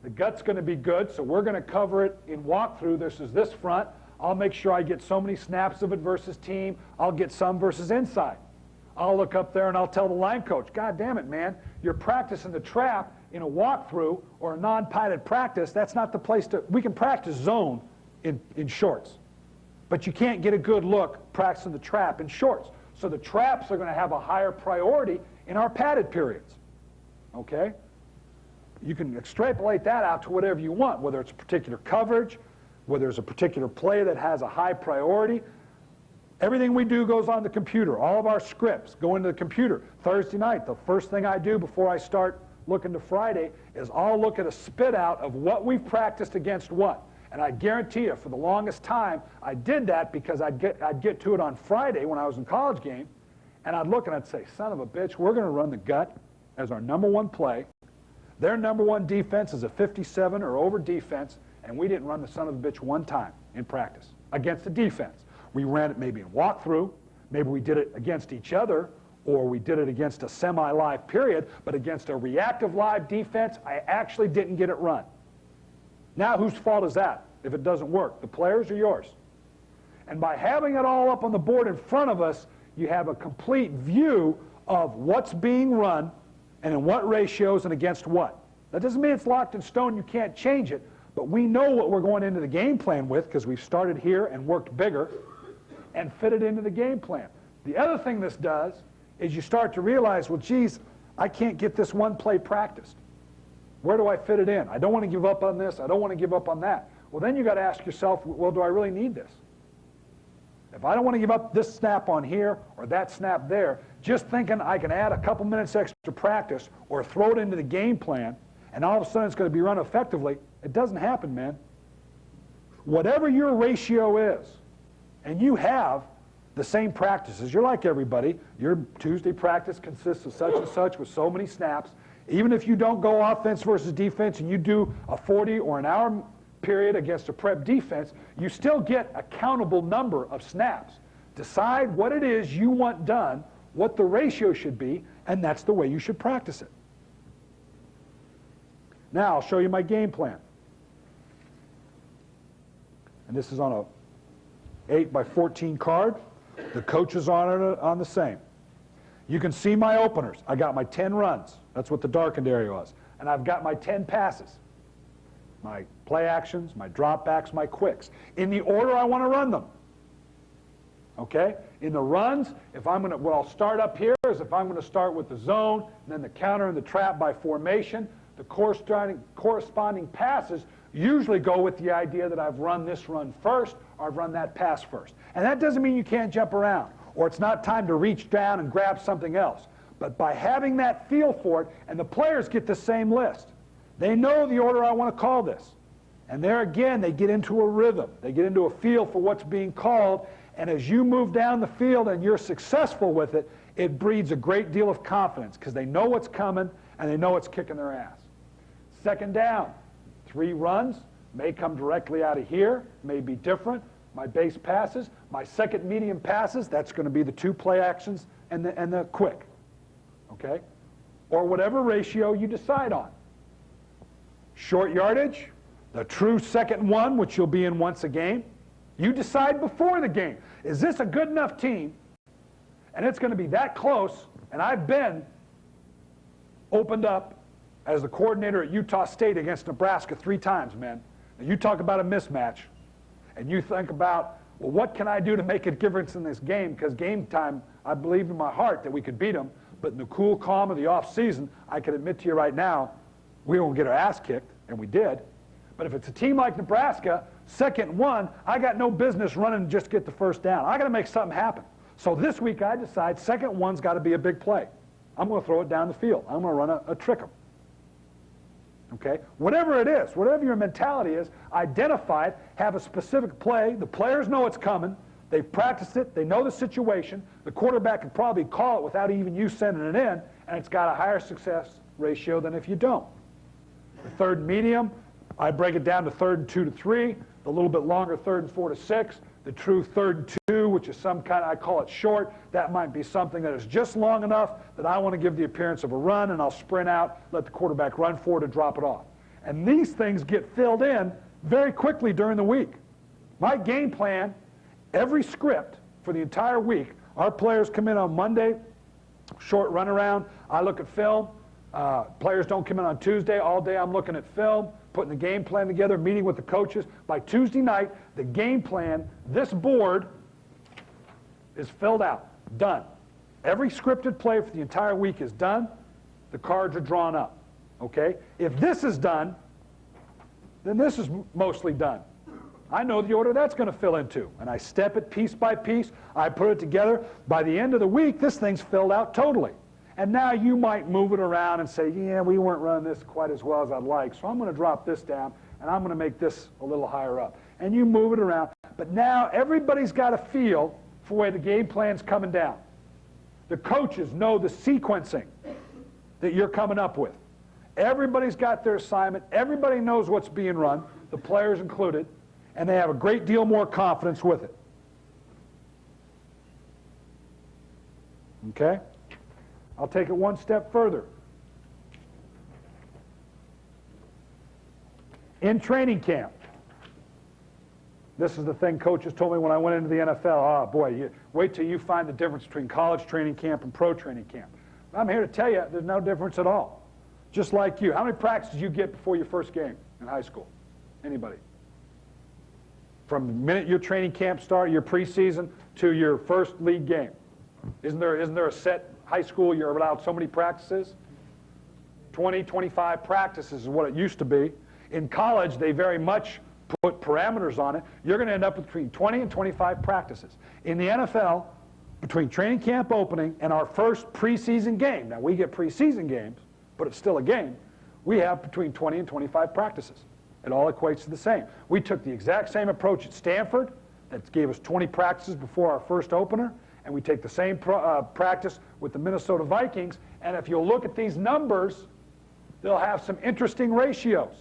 the gut's going to be good, so we're going to cover it in walkthrough. This is this front. I'll make sure I get so many snaps of it versus team. I'll get some versus inside. I'll look up there and I'll tell the line coach, God damn it, man, you're practicing the trap in a walkthrough or a non-piloted practice. That's not the place to, we can practice zone in shorts. But you can't get a good look practicing the trap in shorts. So the traps are going to have a higher priority in our padded periods. Okay? You can extrapolate that out to whatever you want, whether it's a particular coverage, whether it's a particular play that has a high priority. Everything we do goes on the computer. All of our scripts go into the computer. Thursday night, the first thing I do before I start looking to Friday is I'll look at a spit out of what we've practiced against what. And I guarantee you, for the longest time, I did that because I'd get to it on Friday when I was in college game, and I'd look and I'd say, son of a bitch, we're going to run the gut as our number one play. Their number one defense is a 57 or over defense, and we didn't run the son of a bitch one time in practice against the defense. We ran it maybe in walkthrough, maybe we did it against each other, or we did it against a semi-live period, but against a reactive live defense, I actually didn't get it run. Now, whose fault is that if it doesn't work? The players or yours? And by having it all up on the board in front of us, you have a complete view of what's being run and in what ratios and against what. That doesn't mean it's locked in stone, you can't change it, but we know what we're going into the game plan with because we've started here and worked bigger and fit it into the game plan. The other thing this does is you start to realize, well, geez, I can't get this one play practiced. Where do I fit it in? I don't want to give up on this. I don't want to give up on that. Well, then you got to ask yourself, well, do I really need this? If I don't want to give up this snap on here or that snap there, just thinking I can add a couple minutes extra practice or throw it into the game plan and all of a sudden it's going to be run effectively, it doesn't happen, man. Whatever your ratio is, and you have the same practices, you're like everybody, your Tuesday practice consists of such and such with so many snaps. Even if you don't go offense versus defense and you do a 40 or an hour period against a prep defense, you still get a countable number of snaps. Decide what it is you want done, what the ratio should be, and that's the way you should practice it. Now I'll show you my game plan. And this is on a 8x14 card. The coaches are on the same. You can see my openers. I got my 10 runs. That's what the darkened area was. And I've got my 10 passes. My play actions, my dropbacks, my quicks. In the order I want to run them. Okay? In the runs, what I'll start up here is if I'm going to start with the zone, and then the counter and the trap by formation, the corresponding passes usually go with the idea that I've run this run first, or I've run that pass first. And that doesn't mean you can't jump around, or it's not time to reach down and grab something else. But by having that feel for it, and the players get the same list, they know the order I want to call this. And there again, they get into a rhythm. They get into a feel for what's being called, and as you move down the field and you're successful with it, it breeds a great deal of confidence because they know what's coming and they know it's kicking their ass. Second down, 3 runs, may come directly out of here, may be different. My base passes, my second medium passes, that's going to be the 2 play actions and the quick, okay? Or whatever ratio you decide on. Short yardage, the true second one, which you'll be in once a game. You decide before the game, is this a good enough team? And it's going to be that close, and I've been opened up as the coordinator at Utah State against Nebraska 3 times, man. And you talk about a mismatch, and you think about, well, what can I do to make a difference in this game? Because game time, I believe in my heart that we could beat them, but in the cool calm of the off season, I can admit to you right now, we won't get our ass kicked, and we did. But if it's a team like Nebraska, second one, I got no business running just to get the first down. I got to make something happen. So this week I decide second one's got to be a big play. I'm going to throw it down the field. I'm going to run a trick 'em. Okay? Whatever it is, whatever your mentality is, identify it, have a specific play. The players know it's coming. They've practiced it. They know the situation. The quarterback can probably call it without even you sending it in, and it's got a higher success ratio than if you don't. The third and medium, I break it down to 3rd and 2 to 3, the little bit longer 3rd and 4 to 6, the true 3rd and 2, which which is some kind of, I call it short. That might be something that is just long enough that I want to give the appearance of a run, and I'll sprint out, let the quarterback run for it, and drop it off. And these things get filled in very quickly during the week. My game plan, every script for the entire week, our players come in on Monday, short run around, I look at film. Players don't come in on Tuesday. All day I'm looking at film, putting the game plan together, meeting with the coaches. By Tuesday night, the game plan, this board is filled out, done. Every scripted play for the entire week is done. The cards are drawn up, okay? If this is done, then this is mostly done. I know the order that's going to fill into, and I step it piece by piece. I put it together. By the end of the week, this thing's filled out totally. And now you might move it around and say, yeah, we weren't running this quite as well as I'd like, so I'm going to drop this down, and I'm going to make this a little higher up. And you move it around. But now everybody's got a feel for where the game plan's coming down. The coaches know the sequencing that you're coming up with. Everybody's got their assignment. Everybody knows what's being run, the players included, and they have a great deal more confidence with it. Okay? I'll take it one step further. In training camp, this is the thing coaches told me when I went into the NFL. Oh, boy, wait till you find the difference between college training camp and pro training camp. I'm here to tell you there's no difference at all. Just like you. How many practices did you get before your first game in high school? Anybody? From the minute your training camp started, your preseason, to your first league game. Isn't there a set high school you're allowed so many practices? 20, 25 practices is what it used to be. In college, they very much put parameters on it. You're going to end up with between 20 and 25 practices. In the NFL, between training camp opening and our first preseason game, now we get preseason games, but it's still a game, we have between 20 and 25 practices. It all equates to the same. We took the exact same approach at Stanford that gave us 20 practices before our first opener, and we take the same practice with the Minnesota Vikings, and if you'll look at these numbers, they'll have some interesting ratios.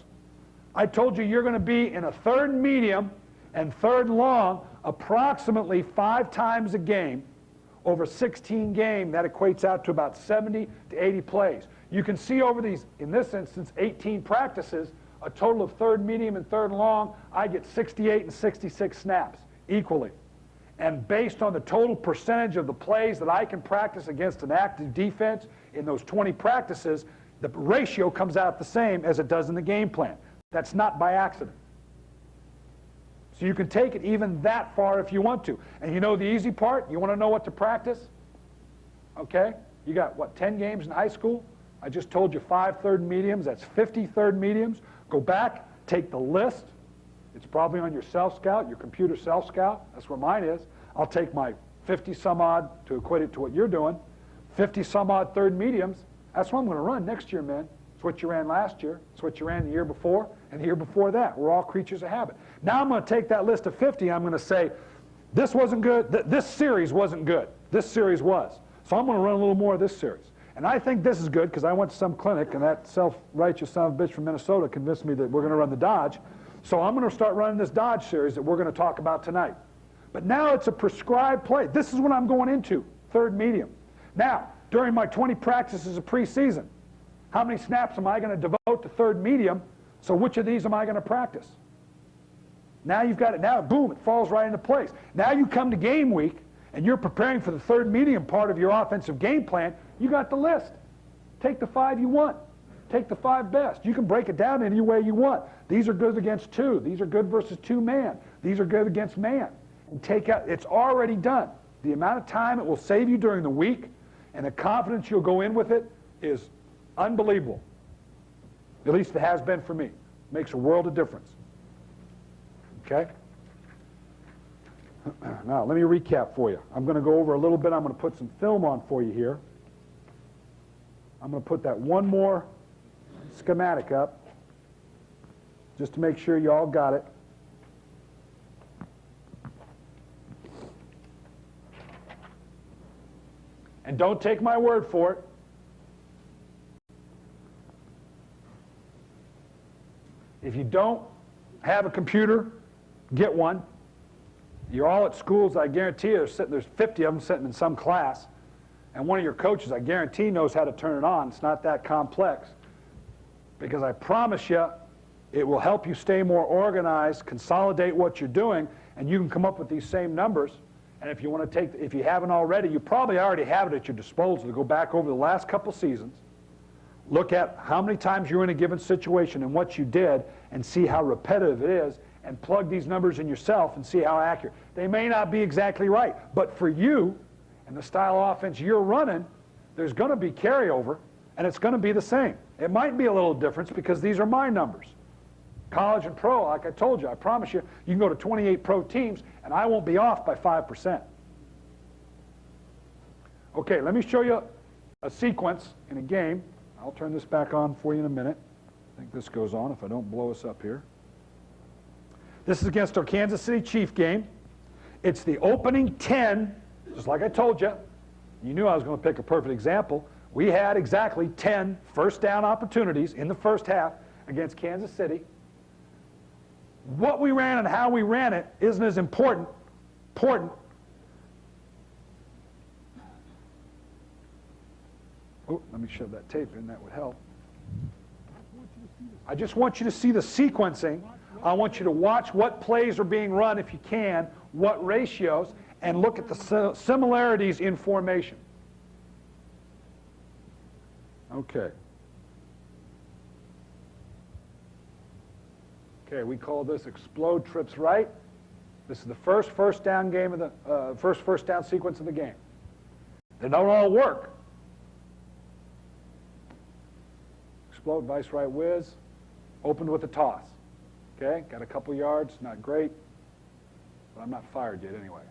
I told you you're going to be in a third medium and third long approximately 5 times a game. Over 16 games, that equates out to about 70 to 80 plays. You can see over these, in this instance, 18 practices, a total of third medium and third long, I get 68 and 66 snaps equally. And based on the total percentage of the plays that I can practice against an active defense in those 20 practices, the ratio comes out the same as it does in the game plan. That's not by accident. So you can take it even that far if you want to. And you know the easy part? You want to know what to practice? Okay? You got, what, 10 games in high school? I just told you 5 third mediums. That's 50 third mediums. Go back, take the list. It's probably on your self-scout, your computer self-scout. That's where mine is. I'll take my 50-some-odd to equate it to what you're doing. 50-some-odd third mediums. That's what I'm going to run next year, man. It's what you ran last year. It's what you ran the year before and the year before that. We're all creatures of habit. Now I'm going to take that list of 50. I'm going to say, this wasn't good. This series wasn't good. This series was. So I'm going to run a little more of this series. And I think this is good because I went to some clinic and that self-righteous son of a bitch from Minnesota convinced me that we're going to run the Dodge. So I'm going to start running this Dodge series that we're going to talk about tonight. But now it's a prescribed play. This is what I'm going into, third medium. Now, during my 20 practices of preseason, how many snaps am I going to devote to third medium? So which of these am I going to practice? Now you've got it. Now, boom, it falls right into place. Now you come to game week, and you're preparing for the third medium part of your offensive game plan. You got the list. Take the 5 you want. Take the 5 best. You can break it down any way you want. These are good against 2. These are good versus 2 man. These are good against man. And take out, it's already done. The amount of time it will save you during the week and the confidence you'll go in with it is unbelievable. At least it has been for me. Makes a world of difference. Okay? Now, let me recap for you. I'm going to go over a little bit. I'm going to put some film on for you here. I'm going to put that one more schematic up just to make sure you all got it. And don't take my word for it. If you don't have a computer, get one. You're all at schools, I guarantee you, there's 50 of them sitting in some class, and one of your coaches, I guarantee, knows how to turn it on. It's not that complex. Because I promise you, it will help you stay more organized, consolidate what you're doing, and you can come up with these same numbers. And if you want to if you haven't already, you probably already have it at your disposal to go back over the last couple seasons, look at how many times you're in a given situation and what you did, and see how repetitive it is, and plug these numbers in yourself and see how accurate. They may not be exactly right, but for you and the style of offense you're running, there's going to be carryover, and it's going to be the same. It might be a little difference because these are my numbers. College and pro, like I told you, I promise you, you can go to 28 pro teams, and I won't be off by 5%. Okay, let me show you a sequence in a game. I'll turn this back on for you in a minute. I think this goes on if I don't blow us up here. This is against our Kansas City Chief game. It's the opening 10, just like I told you. You knew I was going to pick a perfect example. We had exactly 10 first down opportunities in the first half against Kansas City. What we ran and how we ran it isn't as important. Oh, let me shove that tape in. That would help. I just want you to see the sequencing. I want you to watch what plays are being run, if you can, what ratios, and look at the similarities in formation. Okay. Okay, we call this explode trips right. This is the first down game of the first down sequence of the game. They don't all work. Explode, vice right whiz, opened with a toss. Okay, got a couple yards, not great, but I'm not fired yet anyway.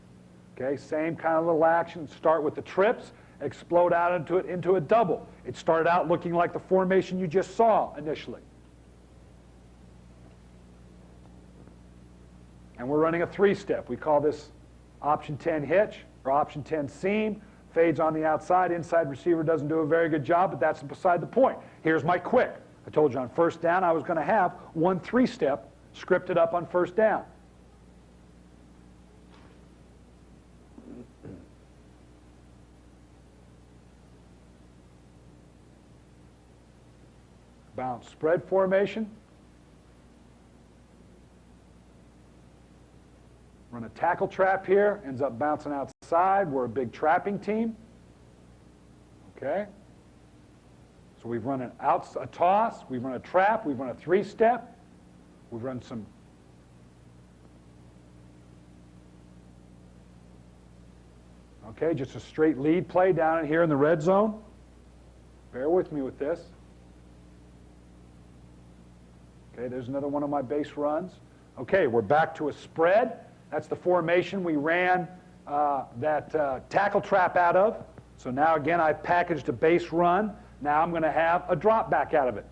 Okay, same kind of little action. Start with the trips, explode out into a double. It started out looking like the formation you just saw initially. And we're running a three-step. We call this option 10 hitch or option 10 seam. Fades on the outside. Inside receiver doesn't do a very good job, but that's beside the point. Here's my quick. I told you on first down I was going to have one three-step scripted up on first down. Bounce spread formation. Run a tackle trap here, ends up bouncing outside. We're a big trapping team. Okay? So we've run a toss, we've run a trap, we've run a three-step, we've run some. Okay, just a straight lead play down in here in the red zone. Bear with me with this. Okay, there's another one of my base runs. Okay, we're back to a spread. That's the formation we ran that tackle trap out of. So now again I packaged a base run. Now I'm going to have a drop back out of it.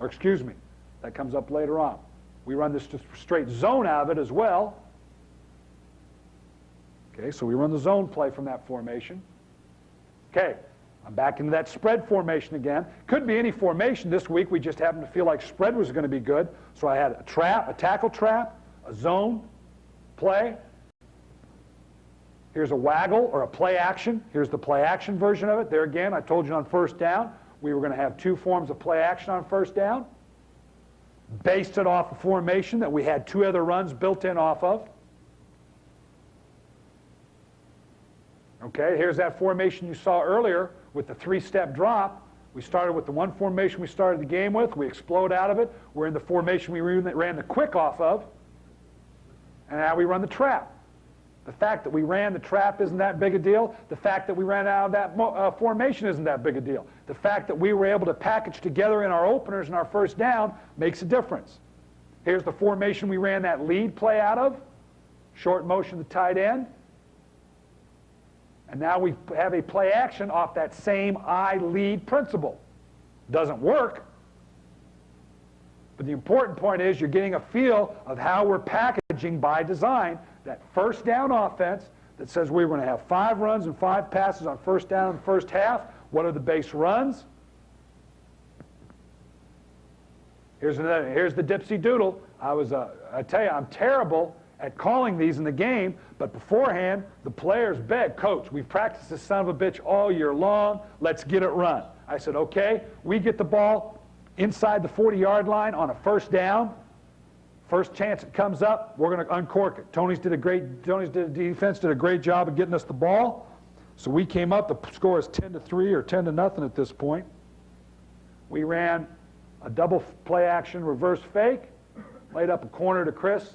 Or excuse me, that comes up later on. We run this just straight zone out of it as well. Okay, so we run the zone play from that formation. Okay, I'm back into that spread formation again. Could be any formation. This week we just happened to feel like spread was going to be good. So I had a trap, a tackle trap, a zone play. Here's a waggle or a play action. Here's the play action version of it. There again, I told you on first down, we were going to have two forms of play action on first down. Based it off a formation that we had two other runs built in off of. Okay, here's that formation you saw earlier with the three-step drop. We started with the one formation we started the game with. We explode out of it. We're in the formation we ran the quick off of. And now we run the trap. The fact that we ran the trap isn't that big a deal. The fact that we ran out of that formation isn't that big a deal. The fact that we were able to package together in our openers and our first down makes a difference. Here's the formation we ran that lead play out of. Short motion to the tight end. And now we have a play action off that same I lead principle. Doesn't work. But the important point is you're getting a feel of how we're packaging by design that first down offense that says we're going to have 5 runs and 5 passes on first down in the first half. What are the base runs? Here's the dipsy doodle. I tell you, I'm terrible at calling these in the game, but beforehand, the players begged, Coach, we've practiced this son of a bitch all year long, let's get it run. I said, okay, we get the ball inside the 40-yard line on a first down. First chance it comes up, we're going to uncork it. Tony's defense did a great job of getting us the ball. So we came up, the score is 10-3 or 10-0 at this point. We ran a double play action reverse fake, laid up a corner to Chris.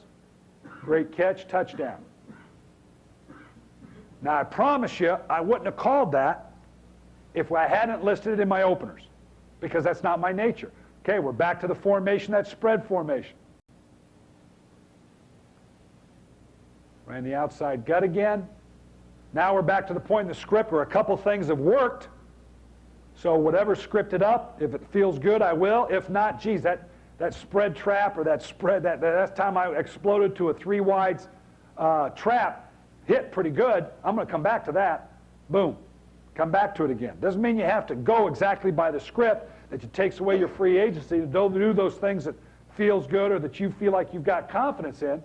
Great catch, touchdown. Now, I promise you, I wouldn't have called that if I hadn't listed it in my openers, because that's not my nature. Okay, we're back to the formation, that spread formation. Ran the outside gut again. Now we're back to the point in the script where a couple things have worked. So whatever's scripted up, if it feels good, I will. If not, geez, that spread trap or that spread, that time I exploded to a 3-wides trap, hit pretty good. I'm going to come back to that. Boom. Come back to it again. Doesn't mean you have to go exactly by the script, that it takes away your free agency to do those things that feels good or that you feel like you've got confidence in.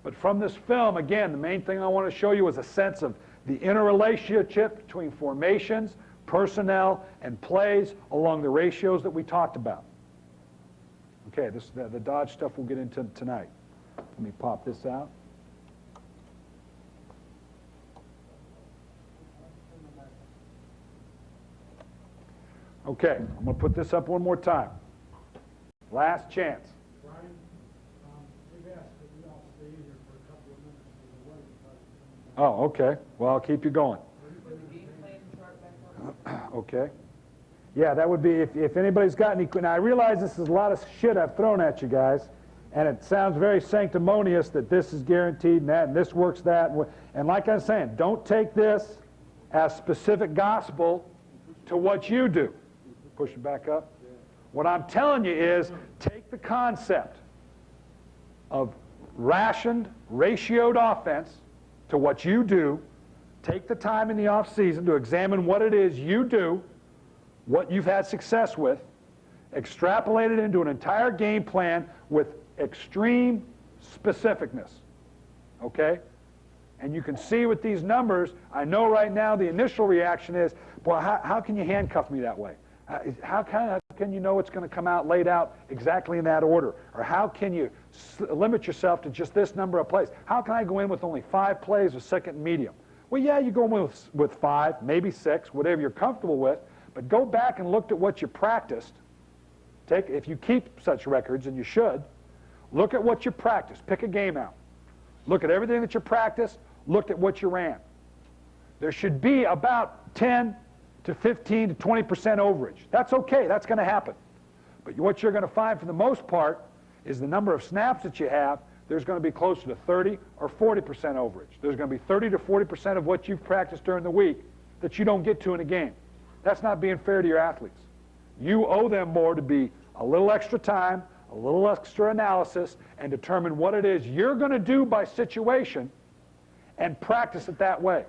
But from this film, again, the main thing I want to show you is a sense of the interrelationship between formations, personnel, and plays along the ratios that we talked about. Okay, the Dodge stuff we'll get into tonight. Let me pop this out. Okay, I'm going to put this up one more time. Last chance. Brian, we've asked that we all stay in here for a couple of minutes for the wedding. Oh, okay. Well, I'll keep you going. Okay. Yeah, that would be, if anybody's got any, now I realize this is a lot of shit I've thrown at you guys, and it sounds very sanctimonious that this is guaranteed and that, and this works that, and like I'm saying, don't take this as specific gospel to what you do. Push it back up. What I'm telling you is, take the concept of rationed, ratioed offense to what you do, take the time in the off season to examine what it is you do, what you've had success with, extrapolate it into an entire game plan with extreme specificness, okay? And you can see with these numbers, I know right now the initial reaction is, boy, how can you handcuff me that way? How can you know it's going to come out laid out exactly in that order? Or how can you limit yourself to just this number of plays? How can I go in with only 5 plays with second and medium? Well, yeah, you go in with 5, maybe 6, whatever you're comfortable with, but go back and look at what you practiced. If you keep such records, and you should, look at what you practiced. Pick a game out. Look at everything that you practiced, look at what you ran. There should be about 10 to 15 to 20% overage. That's okay, that's going to happen. But what you're going to find for the most part is the number of snaps that you have, there's going to be closer to 30 or 40% overage. There's going to be 30 to 40% of what you've practiced during the week that you don't get to in a game. That's not being fair to your athletes. You owe them more to be a little extra time, a little extra analysis, and determine what it is you're going to do by situation and practice it that way.